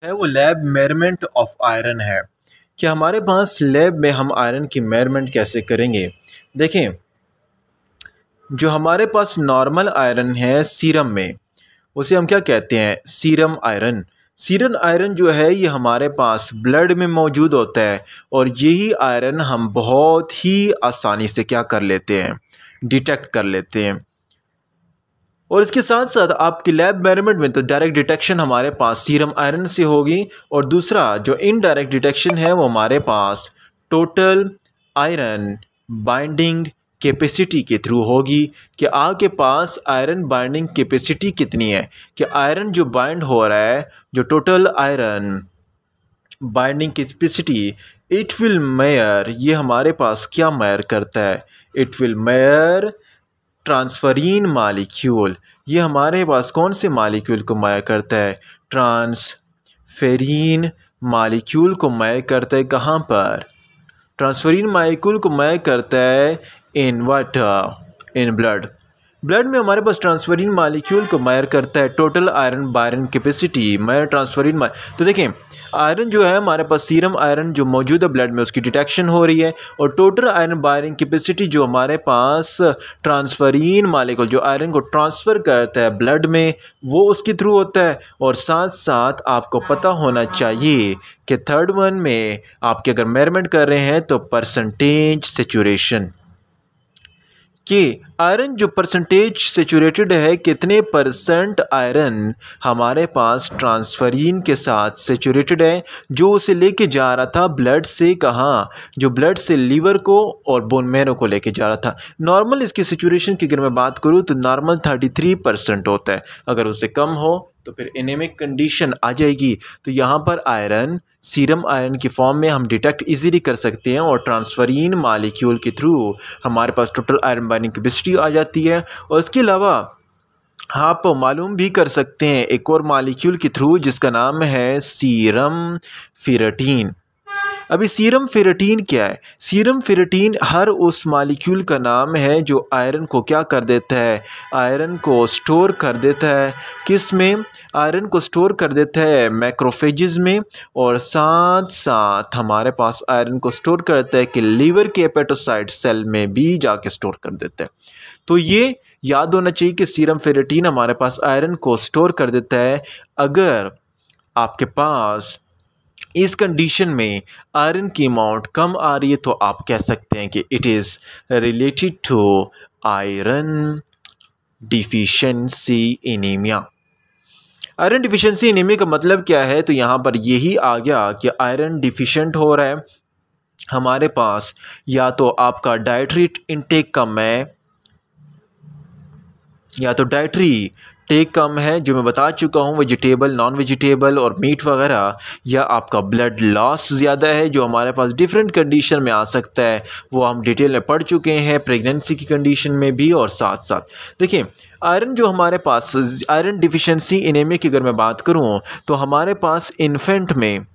है वो lab measurement of iron है कि हमारे पास लैब में हम आयरन की मेजरमेंट कैसे करेंगे। देखें, जो हमारे पास नॉर्मल आयरन है सीरम में, उसे हम क्या कहते हैं, सीरम आयरन। सीरम आयरन जो है ये हमारे पास ब्लड में मौजूद होता है और यही आयरन हम बहुत ही आसानी से क्या कर लेते हैं, डिटेक्ट कर लेते हैं। और इसके साथ साथ आपकी लैब मेजरमेंट में तो डायरेक्ट डिटेक्शन हमारे पास सीरम आयरन से होगी, और दूसरा जो इनडायरेक्ट डिटेक्शन है वो हमारे पास टोटल आयरन बाइंडिंग कैपेसिटी के थ्रू होगी कि आपके पास आयरन बाइंडिंग कैपेसिटी कितनी है, कि आयरन जो बाइंड हो रहा है, जो total iron binding capacity, it will mayor, ये हमारे पास क्या मेयर करता है, इट विल मेयर ट्रांसफरीन मालिक्यूल। ये हमारे पास कौन से मालिक्यूल को मेयर करता है, ट्रांसफेरिन मालिक्यूल को मेयर करता है। कहाँ पर, ट्रांसफरीन मालिक्यूल को मेयर करता है in water, in blood. Blood में हमारे पास ट्रांसफरीन मालिक्यूल को मेयर करता है total iron binding capacity, measure transferrin. तो देखें, आयरन जो है हमारे पास सीरम आयरन जो मौजूद है ब्लड में, उसकी डिटेक्शन हो रही है, और टोटल आयरन बाइंडिंग कैपेसिटी जो हमारे पास ट्रांसफरीन मालिक्यूल जो आयरन को ट्रांसफ़र करता है ब्लड में, वो उसके थ्रू होता है। और साथ साथ आपको पता होना चाहिए कि थर्ड वन में आपके अगर मेजरमेंट कर रहे हैं तो परसेंटेज सेचुरेशन, कि आयरन जो परसेंटेज सेचुरेटेड है, कितने परसेंट आयरन हमारे पास ट्रांसफरीन के साथ सेचुरेटेड है, जो उसे लेके जा रहा था ब्लड से, कहाँ, जो ब्लड से लीवर को और बोन मैरो को लेके जा रहा था। नॉर्मल इसकी सेचुरेशन की अगर मैं बात करूँ तो नॉर्मल 33% होता है, अगर उससे कम हो तो फिर एनीमिक कंडीशन आ जाएगी। तो यहाँ पर आयरन सीरम आयरन की फॉर्म में हम डिटेक्ट इजीली कर सकते हैं, और ट्रांसफरीन मालिक्यूल के थ्रू हमारे पास टोटल आयरन बाइंडिंग कैपेसिटी आ जाती है। और इसके अलावा आप मालूम भी कर सकते हैं एक और मालिक्यूल के थ्रू जिसका नाम है सीरम फेरेटिन। अभी सीरम फेरेटिन क्या है, सीरम फेरेटिन हर उस मालिक्यूल का नाम है जो आयरन को क्या कर देता है, आयरन को स्टोर कर देता है। किस में, आयरन को स्टोर कर देता है मैक्रोफेजेस में, और साथ साथ हमारे पास आयरन को स्टोर करता है कि लीवर के हेपेटोसाइट सेल में भी जाके स्टोर कर देता है। तो ये याद होना चाहिए कि सीरम फेरेटिन हमारे पास आयरन को स्टोर कर देता है। अगर आपके पास इस कंडीशन में आयरन की अमाउंट कम आ रही है तो आप कह सकते हैं कि it is related to iron deficiency anaemia. Iron deficiency anaemia का मतलब क्या है, तो यहाँ पर यही आ गया कि आयरन डिफिशिएंट हो रहा है हमारे पास, या तो आपका डाइटरी इनटेक कम है, या तो डाइटरी टेक कम है जो मैं बता चुका हूँ, वेजिटेबल, नॉन वेजिटेबल और मीट वगैरह, या आपका ब्लड लॉस ज़्यादा है जो हमारे पास डिफरेंट कंडीशन में आ सकता है, वो हम डिटेल में पढ़ चुके हैं प्रेगनेंसी की कंडीशन में भी। और साथ साथ देखिए, आयरन जो हमारे पास, आयरन डिफिशिएंसी एनीमिया की अगर मैं बात करूँ तो हमारे पास इन्फेंट में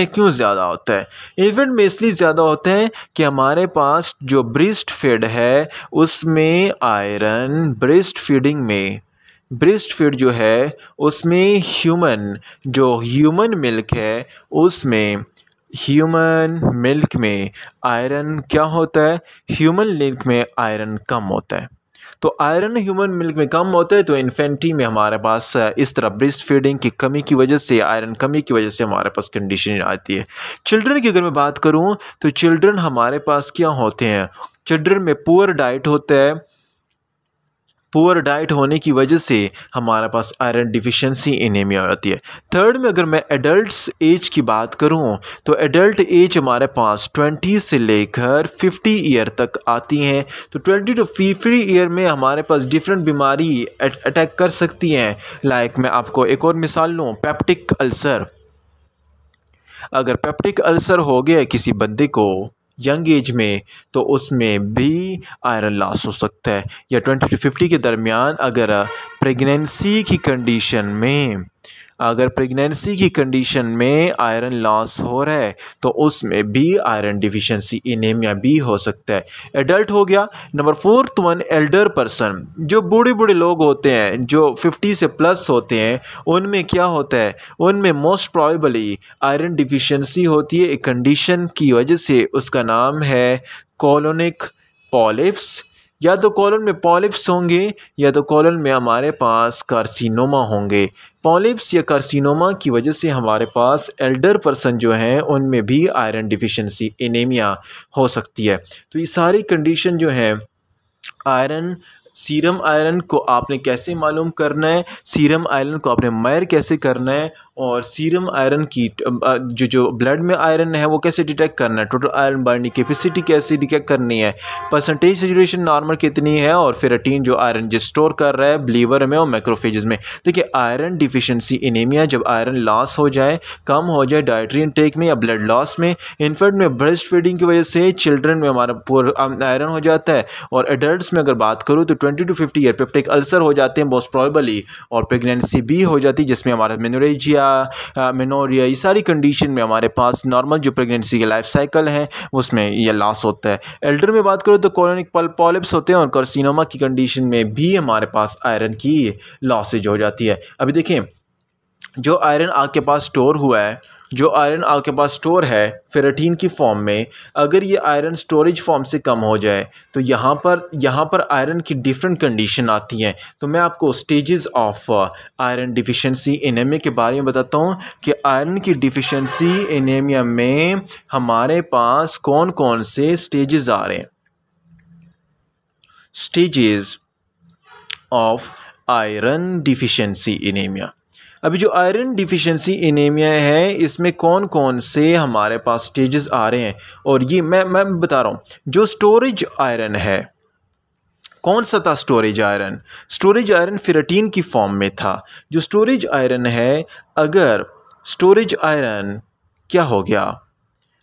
क्यों ज़्यादा होता है, इन्फेंट में इसलिए ज़्यादा होता है कि हमारे पास जो ब्रेस्ट फीड है उसमें आयरन, ब्रेस्ट फीड जो है उसमें ह्यूमन मिल्क है, उसमें ह्यूमन मिल्क में आयरन क्या होता है, ह्यूमन मिल्क में आयरन कम होता है। तो आयरन ह्यूमन मिल्क में कम होता है, तो इन्फेंटी में हमारे पास इस तरह ब्रेस्ट फीडिंग की कमी की वजह से, आयरन कमी की वजह से हमारे पास कंडीशन आती है। चिल्ड्रन की अगर मैं बात करूं तो चिल्ड्रन हमारे पास क्या होते हैं, चिल्ड्रन में पुअर डाइट होता है, पुअर डाइट होने की वजह से हमारे पास आयरन डिफिशिएंसी एनीमिया होती है। थर्ड में अगर मैं एडल्ट्स एज की बात करूं तो एडल्ट एज हमारे पास 20 से लेकर 50 ईयर तक आती हैं। तो 20 to 50 ईयर में हमारे पास डिफरेंट बीमारी अटैक कर सकती हैं। लाइक मैं आपको एक और मिसाल लूँ, पेप्टिक अल्सर। अगर पेप्टिक अल्सर हो गया किसी बंदे को यंग एज में, तो उसमें भी आयरन लॉस हो सकता है। या 20 to 50 के दरमियान अगर प्रेगनेंसी की कंडीशन में अगर प्रेगनेंसी की कंडीशन में आयरन लॉस हो रहा है तो उसमें भी आयरन डिफिशिएंसी एनीमिया भी हो सकता है। एडल्ट हो गया। Number 4th one, Elder person, जो बूढ़े बूढ़े लोग होते हैं जो 50 से प्लस होते हैं, उनमें क्या होता है, उनमें मोस्ट प्रॉबेबली आयरन डिफिशिएंसी होती है एक कंडीशन की वजह से, उसका नाम है कोलोनिक पॉलिप्स। या तो कॉलन में पॉलिप्स होंगे या तो कॉलन में हमारे पास कार्सिनोमा होंगे। पॉलिप्स या कार्सिनोमा की वजह से हमारे पास एल्डर पर्सन जो हैं उनमें भी आयरन डिफिशिएंसी एनीमिया हो सकती है। तो ये सारी कंडीशन जो है आयरन, सीरम आयरन को आपने कैसे मालूम करना है, सीरम आयरन को आपने मेजर कैसे करना है, और सीरम आयरन की जो ब्लड में आयरन है वो कैसे डिटेक्ट करना है, टोटल आयरन बाइंडिंग कैपेसिटी कैसे डिटेक्ट करनी है, परसेंटेज सैचुरेशन नॉर्मल कितनी है, और फेरेटिन जो आयरन जो स्टोर कर रहा है लीवर में और मैक्रोफेजेस में। देखिए आयरन डिफिशिएंसी एनीमिया जब आयरन लॉस हो जाए, कम हो जाए डाइटरी इनटेक में या ब्लड लॉस में, इन्फेंट में ब्रेस्ट फीडिंग की वजह से चिल्ड्रन में हमारा पूरा आयरन हो जाता है, और एडल्ट्स में अगर बात करूँ तो 20 to 50 ईयर पेप्टिक अल्सर हो जाते हैं मोस्ट प्रॉबेबली, और प्रेगनेंसी भी हो जाती है जिसमें हमारा मेनोरेजिया, मेनोरिया, ये सारी कंडीशन में हमारे पास नॉर्मल जो प्रेगनेंसी के लाइफ साइकिल है उसमें यह लॉस होता है। एल्डर में बात करो तो कोलोनिक पॉलिप्स होते हैं, और कार्सिनोमा की कंडीशन में भी हमारे पास आयरन की लॉसेज हो जाती है। अभी देखें जो आयरन आपके पास स्टोर हुआ है, जो आयरन आपके पास स्टोर है फेरेटिन की फॉर्म में, अगर ये आयरन स्टोरेज फॉर्म से कम हो जाए तो यहाँ पर आयरन की डिफरेंट कंडीशन आती हैं। तो मैं आपको stages of iron deficiency anaemia के बारे में बताता हूँ कि आयरन की डिफिशिएंसी एनीमिया में हमारे पास कौन कौन से स्टेजेस आ रहे हैं। Stages of iron deficiency anaemia. अभी जो आयरन डिफिशिएंसी एनीमिया है इसमें कौन कौन से हमारे पास स्टेजेस आ रहे हैं, और ये मैं बता रहा हूँ। जो स्टोरेज आयरन है, कौन सा था storage iron? Storage iron ferritin की फॉर्म में था। जो स्टोरेज आयरन है, अगर स्टोरेज आयरन क्या हो गया,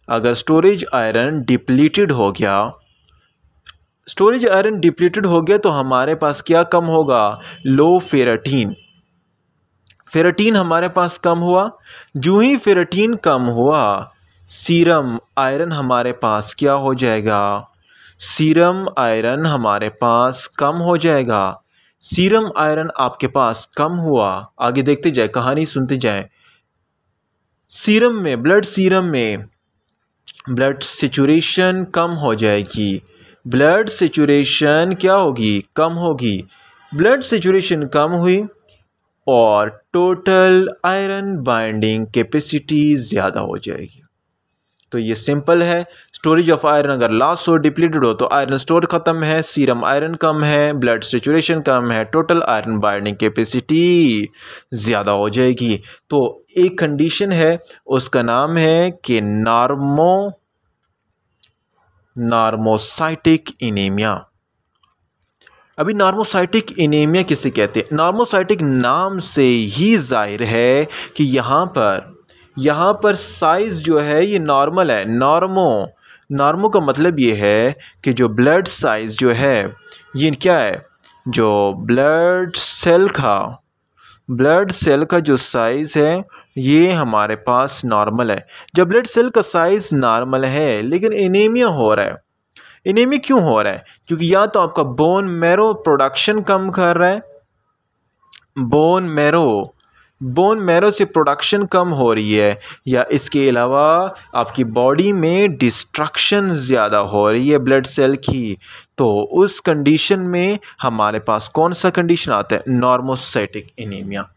अगर स्टोरेज आयरन डिप्लीटेड हो गया, स्टोरेज आयरन डिप्लीटेड हो गया तो हमारे पास क्या कम होगा, लो फेरेटिन। फेरेटिन हमारे पास कम हुआ। जो ही फेरेटिन कम हुआ, सीरम आयरन हमारे पास क्या हो जाएगा, सीरम आयरन हमारे पास कम हो जाएगा। सीरम आयरन आपके पास कम हुआ, आगे देखते जाए, कहानी सुनते जाए। सीरम में, ब्लड सीरम में ब्लड सेचुरेशन कम हो जाएगी। ब्लड सेचुरेशन क्या होगी, कम होगी। ब्लड सेचुरेशन कम हुई और टोटल आयरन बाइंडिंग कैपेसिटी ज़्यादा हो जाएगी। तो ये सिंपल है। स्टोरेज ऑफ आयरन अगर लॉस हो, डिप्लीटेड हो, तो आयरन स्टोर ख़त्म है, सीरम आयरन कम है, ब्लड सेचुरेशन कम है, टोटल आयरन बाइंडिंग कैपेसिटी ज़्यादा हो जाएगी। तो एक कंडीशन है, उसका नाम है कि नॉर्मोसाइटिक एनीमिया। अभी नॉर्मोसाइटिक एनीमिया किसे कहते हैं? नॉर्मोसाइटिक नाम से ही जाहिर है कि यहाँ पर साइज़ जो है ये नॉर्मल है। नॉर्मो का मतलब ये है कि जो ब्लड साइज़ जो है ये क्या है, जो ब्लड सेल का जो साइज़ है ये हमारे पास नॉर्मल है। जब ब्लड सेल का साइज़ नॉर्मल है लेकिन एनीमिया हो रहा है, एनीमिया क्यों हो रहा है? क्योंकि या तो आपका बोन मैरो प्रोडक्शन कम कर रहा है, बोन मैरो से प्रोडक्शन कम हो रही है, या इसके अलावा आपकी बॉडी में डिस्ट्रक्शन ज़्यादा हो रही है ब्लड सेल की। तो उस कंडीशन में हमारे पास कौन सा कंडीशन आता है, नॉर्मोसाइटिक एनीमिया।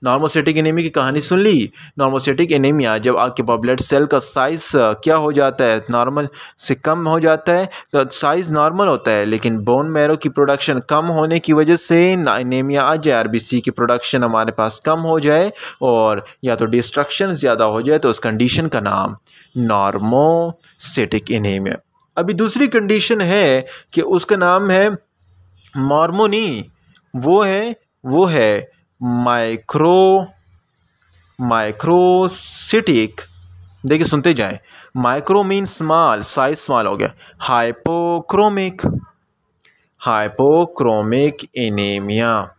नॉर्मोसाइटिक एनीमिया की कहानी सुन ली। नॉर्मोसाइटिक एनीमिया जब आपके पास ब्लड सेल का साइज़ क्या हो जाता है, नॉर्मल से कम हो जाता है, तो साइज़ नॉर्मल होता है लेकिन बोन मैरो की प्रोडक्शन कम होने की वजह से एनीमिया आ जाए, आरबीसी की प्रोडक्शन हमारे पास कम हो जाए और या तो डिस्ट्रक्शन ज़्यादा हो जाए, तो उस कंडीशन का नाम नॉर्मोसाइटिक एनीमिया। अभी दूसरी कंडीशन है कि उसका नाम है मॉर्मोनी, वो है माइक्रोसिटिक। देखिए सुनते जाएं। Micro mean small, size small हो गया। Hypochromic anaemia.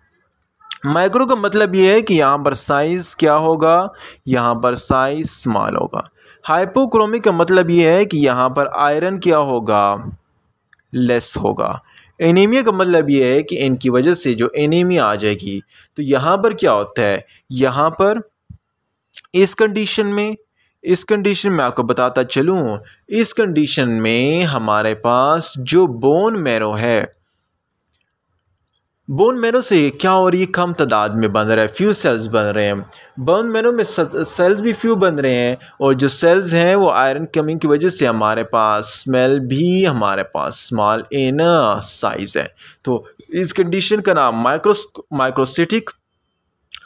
माइक्रो का मतलब ये है कि यहाँ पर साइज़ क्या होगा, यहाँ पर साइज़ स्मॉल होगा। हाइपोक्रोमिक का मतलब ये है कि यहाँ पर आयरन क्या होगा, लेस होगा। एनीमिया का मतलब ये है कि इनकी वजह से जो एनीमिया आ जाएगी। तो यहाँ पर क्या होता है, यहाँ पर इस कंडीशन में आपको बताता चलूँ, इस कंडीशन में हमारे पास जो बोन मैरो है, बोन मैरो से क्या हो रही है, कम तादाद में बन रहा है, फ्यू सेल्स बन रहे हैं। बोन मैरो में सेल्स भी फ्यू बन रहे हैं और जो सेल्स हैं वो आयरन कमी की वजह से हमारे पास स्मेल भी हमारे पास स्मॉल इन साइज़ है। तो इस कंडीशन का नाम microcytic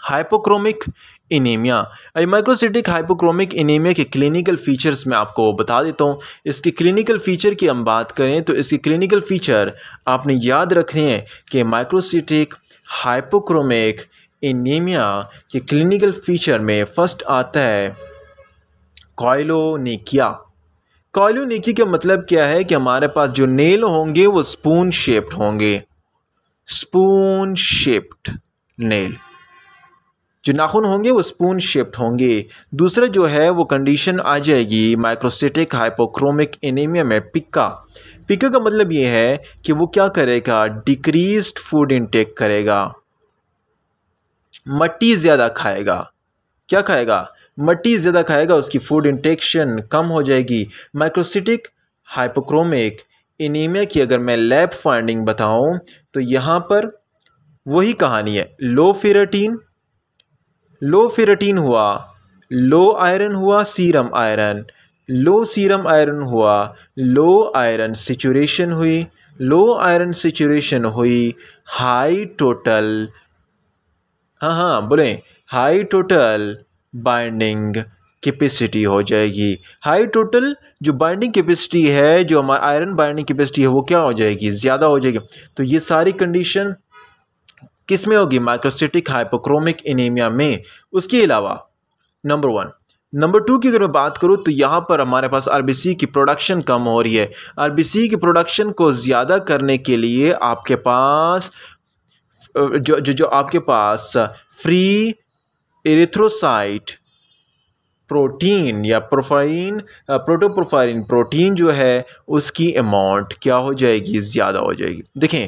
hypochromic anaemia. Microcytic hypochromic anaemia के क्लिनिकल फीचर्स मैं आपको बता देता हूँ। इसके क्लिनिकल फ़ीचर की हम बात करें तो इसके क्लिनिकल फ़ीचर आपने याद रखने हैं कि माइक्रोसिटिक हाइपोक्रोमिक एनीमिया के क्लिनिकल फ़ीचर में फ़र्स्ट आता है कॉइलोनिकिया। कॉइलोनिकी का मतलब क्या है कि हमारे पास जो नेल होंगे वो स्पून शेप्ड होंगे, स्पून शेप्ड नेल, जो नाखून होंगे वो स्पून शेप्ड होंगे। दूसरा जो है वो कंडीशन आ जाएगी माइक्रोसिटिक हाइपोक्रोमिक एनीमिया में पिका। पिका का मतलब ये है कि वो क्या करेगा, डिक्रीज्ड फूड इनटेक करेगा, मट्टी ज़्यादा खाएगा। क्या खाएगा, मट्टी ज़्यादा खाएगा, उसकी फूड इंटेक्शन कम हो जाएगी। माइक्रोसिटिक हाइपोक्रोमिक एनीमिया की अगर मैं लैब फाइंडिंग बताऊं तो यहाँ पर वही कहानी है, लो फेरेटिन हुआ, लो आयरन हुआ, सीरम आयरन, लो सीरम आयरन हुआ, लो आयरन सेचुरेशन हुई, लो आयरन सेचुरेशन हुई, हाई टोटल, हाँ बोलें, हाई टोटल बाइंडिंग कैपेसिटी हो जाएगी। हाई टोटल जो बाइंडिंग कैपेसिटी है, जो हमारा आयरन बाइंडिंग कैपेसिटी है वो क्या हो जाएगी, ज़्यादा हो जाएगी। तो ये सारी कंडीशन किस में होगी, माइक्रोसिटिक हाइपोक्रोमिक एनीमिया में। उसके अलावा नंबर 1, नंबर 2 की अगर मैं बात करूँ तो यहाँ पर हमारे पास आरबीसी की प्रोडक्शन कम हो रही है। आरबीसी की प्रोडक्शन को ज़्यादा करने के लिए आपके पास जो आपके पास फ्री एरिथ्रोसाइट प्रोटीन या प्रोटोपोरफायरिन प्रोटीन जो है उसकी अमाउंट क्या हो जाएगी, ज़्यादा हो जाएगी। देखें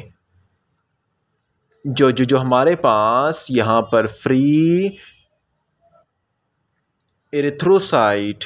जो हमारे पास यहाँ पर फ्री एरिथ्रोसाइट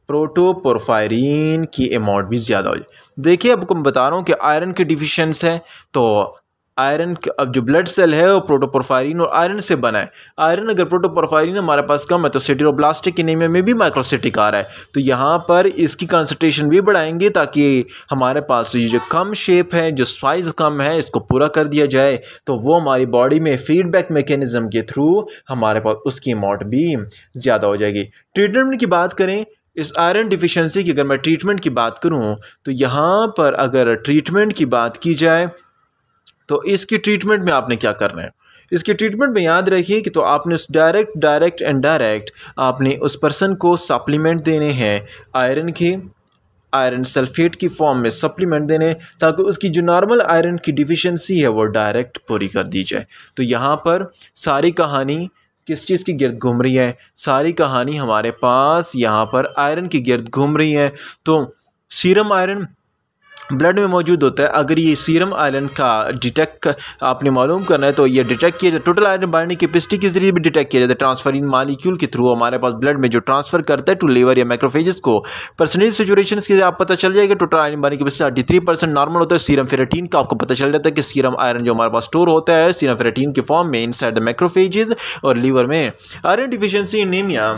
प्रोटोपोरफायरिन की अमाउंट भी ज़्यादा हो जाए। देखिए आपको मैं बता रहा हूँ कि आयरन की डिफिशिएंसी है, तो आयरन अब जो ब्लड सेल है वो प्रोटोपोरफायरिन और आयरन से बना है। आयरन अगर प्रोटोपोरफायरिन हमारे पास कम है तो सिडेरोब्लास्टिक एनीमिया में भी माइक्रोसिटिक आ रहा है। तो यहाँ पर इसकी कंसंट्रेशन भी बढ़ाएंगे ताकि हमारे पास ये जो कम शेप है, जो साइज़ कम है, इसको पूरा कर दिया जाए। तो वो हमारी बॉडी में फीडबैक मैकेनिज्म के थ्रू हमारे पास उसकी अमाउंट भी ज़्यादा हो जाएगी। ट्रीटमेंट की बात करें, इस आयरन डिफिशिएंसी की अगर मैं ट्रीटमेंट की बात करूं तो यहाँ पर अगर ट्रीटमेंट की बात की जाए तो इसकी ट्रीटमेंट में आपने क्या करना है, इसके ट्रीटमेंट में याद रखिए कि तो आपने डायरेक्ट एंड डायरेक्ट आपने उस पर्सन को सप्लीमेंट देने हैं, आयरन सल्फेट की फॉर्म में सप्लीमेंट देने, ताकि उसकी जो नॉर्मल आयरन की डिफिशिएंसी है वो डायरेक्ट पूरी कर दी जाए। तो यहाँ पर सारी कहानी किस चीज़ की गिर्द घूम रही है, सारी कहानी हमारे पास यहाँ पर आयरन की गिर्द घूम रही है। तो सीरम आयरन ब्लड में मौजूद होता है। अगर ये सीरम आयरन का डिटेक्ट आपने मालूम करना है तो ये डिटेक्ट किया जाए, टोटल आयरन बाइंडिंग कैपेसिटी के जरिए भी डिटेक्ट किया जाता है। ट्रांसफरिन मालिक्यूल के थ्रू हमारे पास ब्लड में जो ट्रांसफर करता है टू लीवर या मैक्रोफेजेस को, परसेंटेज सिचुएशन के आप पता चल जाएगा। Total iron binding capacity 83% normal होता है। सीरम फेरेटिन का आपको पता चल जाता है कि सीरम आयरन जो हमारे पास स्टोर होता है सीरम फेरेटिन के फॉर्म में इनसाइड द मैक्रोफेजेस और लीवर में। आयरन डिफिशिएंसी एनीमिया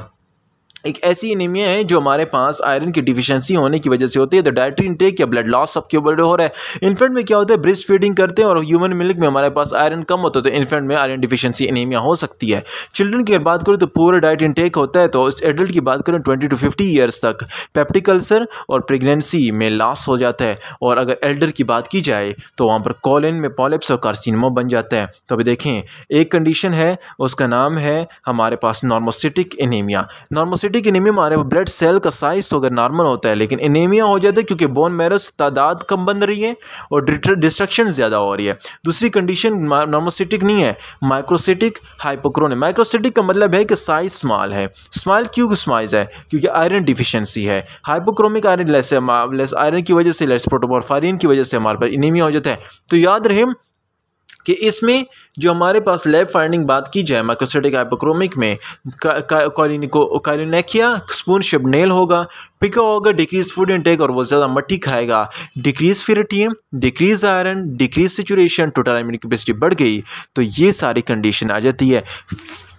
एक ऐसी एनीमिया है जो हमारे पास आयरन की डिफिशिएंसी होने की वजह से होती है। तो डाइटरी इंटेक या ब्लड लॉस सबके ऊपर हो रहा है। इन्फेंट में क्या होता है, ब्रेस्ट फीडिंग करते हैं और ह्यूमन मिल्क में हमारे पास आयरन कम होता है, तो इन्फेंट में आयरन डिफिशिएंसी एनीमिया हो सकती है। चिल्ड्रन की बात करूँ तो पूरा डाइट इंटेक होता है। तो इस एडल्ट की बात करें 20 to 50 ईयर्स तक पेप्टिक अल्सर और प्रेगनेंसी में लॉस हो जाता है। और अगर एल्डर की बात की जाए तो वहाँ पर कॉलन में पॉलिप्स और कार्सिनोमा बन जाता है। तो अभी देखें एक कंडीशन है, उसका नाम है हमारे पास normocytic anaemia. Normocytic microcytic anaemia में हमारे ब्लड सेल का साइज तो अगर नॉर्मल होता है लेकिन एनीमिया हो जाता है क्योंकि बोन मैरो से तादाद कम बन रही है और डिस्ट्रक्शन ज़्यादा हो रही है। दूसरी कंडीशन नॉर्मोसिटिक नहीं है, माइक्रोसिटिक हाइपोक्रोनिक। माइक्रोसिटिक का मतलब है कि साइज स्मॉल है। स्मॉल क्यों स्मॉल है? क्योंकि आयरन डिफिशियंसी है। हाइपोक्रोमिक आयरन लेस आयरन की वजह से, लेस प्रोटोपोरफायरिन की वजह से हमारे पास एनीमिया हो जाता है। तो याद रहे कि इसमें जो हमारे पास लैब फाइंडिंग बात की जाए माइक्रोसिटिक हाइपोक्रोमिक में काइलिनेकिया स्पून शेप नेल होगा, पिका होगा, डिक्रीज फूड इनटेक और वो ज़्यादा मट्टी खाएगा, decrease ferritin, decrease iron, decrease saturation, total immune capacity बढ़ गई। तो ये सारी कंडीशन आ जाती है।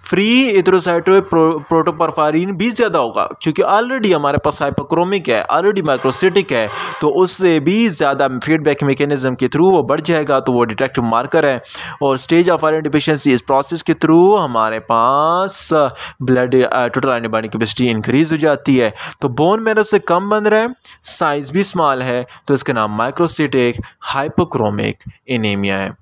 फ्री एथेरोसाइटोइक प्रोटोपोरफायरिन भी ज़्यादा होगा क्योंकि ऑलरेडी हमारे पास हाइपोक्रोमिक है, ऑलरेडी माइक्रोसिटिक है, तो उससे भी ज़्यादा फीडबैक मैकेनिज्म के थ्रू वो बढ़ जाएगा, तो वो डिटेक्टिव मार्कर है। और स्टेज ऑफ आयरन डिफिशिएंसी इस प्रोसेस के थ्रू हमारे पास blood total antibody capacity increase हो जाती है। तो बोन मैरो से कम बन रहा है, साइज भी स्मॉल है, तो इसका नाम माइक्रोसिटिक हाइपोक्रोमिक एनीमिया है।